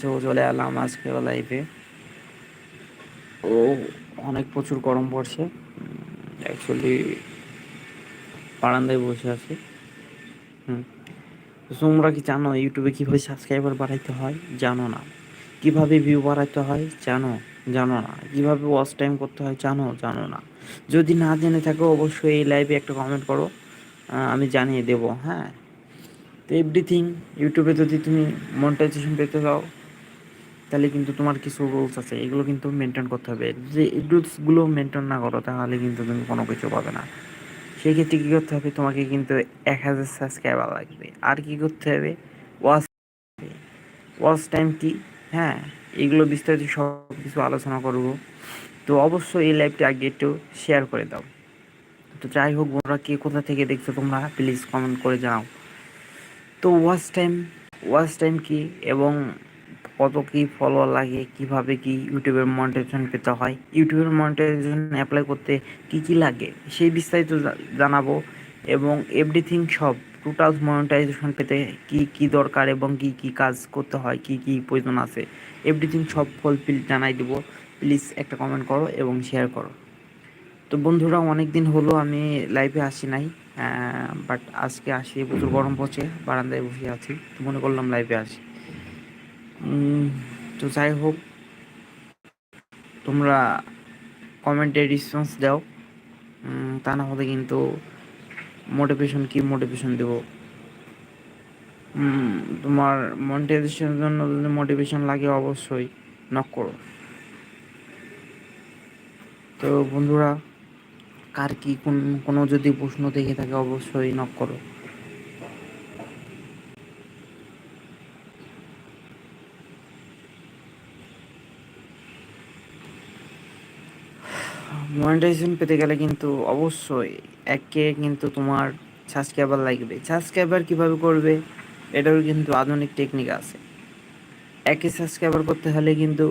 চলে এলাম আজকে লাইভে। ও অনেক প্রচুর গরম পড়ছে। অ্যাকচুয়ালি বারান্দায় বসে আছি। হুম তো তোমরা কি জানো ইউটিউবে কিভাবে সাবস্ক্রাইবার বাড়াইতে হয়? জানো না। কিভাবে ভিউ বাড়াইতে হয়? জানো? জানো না। কিভাবে ওয়াচ টাইম করতে হয়? জানো? জানো না। যদি না জেনে থাকো অবশ্যই এই লাইভে একটা কমেন্ট করো, আমি জানিয়ে দেবো। হ্যাঁ, তো এভরিথিং ইউটিউবে যদি তুমি মনিটাইজেশন পেতে চাও তাহলে কিন্তু তোমার কিছু রুলস আছে, এগুলো কিন্তু মেনটেন করতে হবে। যে এই রুলসগুলো মেনটেন না করো তাহলে কিন্তু তুমি কোনো কিছু পাবে না। সেক্ষেত্রে কী করতে হবে? তোমাকে কিন্তু 1000 সাবস্ক্রাইবার লাগবে। আর কি করতে হবে? ওয়াচ ওয়াচ টাইম কি, হ্যাঁ, এগুলো বিস্তারিত সব কিছু আলোচনা করব। তো অবশ্যই এই লাইভটা আগে একটু শেয়ার করে দাও। তো যাই হোক বন্ধুরা, কে কোথা থেকে দেখছো তোমরা প্লিজ কমেন্ট করে জানাও। তো ওয়াচ টাইম কি এবং কত কি ফলোয়ার লাগে, কিভাবে কি ইউটিউবের মনিটাইজেশন পেতে হয়, ইউটিউবের মনিটাইজেশন অ্যাপ্লাই করতে কি কি লাগে সেই বিস্তারিত জানাবো। এবং এভরিথিং সব টোটাল মনিটাইজেশন পেতে কি কি দরকার এবং কি কি কাজ করতে হয়, কি কি প্রয়োজন আছে, এভরিথিং সব ফুলফিল জানাই দেবো। প্লিজ একটা কমেন্ট করো এবং শেয়ার করো। তো বন্ধুরা, অনেক দিন হলো আমি লাইভে আসি নাই, বাট আজকে আসি। প্রচুর গরম পড়ছে, বারান্দায় বসে আছি, তো মনে করলাম লাইভে আসি। তো যাই হোক, তোমরা কমেন্টে রেসপন্স দাও, তা না হলে কিন্তু মোটিভেশন দেবো। তোমার মনিটাইজেশনের জন্য যদি মোটিভেশন লাগে অবশ্যই নক করো। তো বন্ধুরা, কার কি কোনো যদি প্রশ্ন থেকে থাকে অবশ্যই নক করো। মনিটাইজেশন পেতে গেলে কিন্তু অবশ্যই একে কিন্তু তোমার সাবস্ক্রাইবার লাগবে। সাবস্ক্রাইবার কিভাবে করবে, এটারও কিন্তু আধুনিক টেকনিক আছে। একে সাবস্ক্রাইবার করতে হলে কিন্তু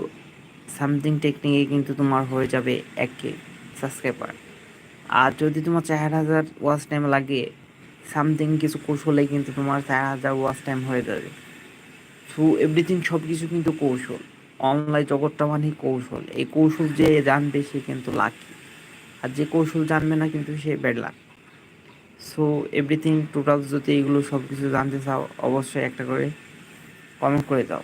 সামথিং টেকনিকে কিন্তু তোমার হয়ে যাবে 1K সাবস্ক্রাইবার। আর যদি তোমার 4000 ওয়াচ টাইম লাগে, সামথিং কিছু কৌশলে কিন্তু তোমার 4000 ওয়াচ টাইম হয়ে যাবে। সো এভরিথিং সব কিছু কিন্তু কৌশল। অনলাইন জগৎটা মানে কৌশল। এই কৌশল যে জানবে সে কিন্তু লাকি, আর যে কৌশল জানবে না কিন্তু সে bad luck. So everything total যদি এগুলো সব কিছু জানতে চাও অবশ্যই একটা করে কমেন্ট করে দাও।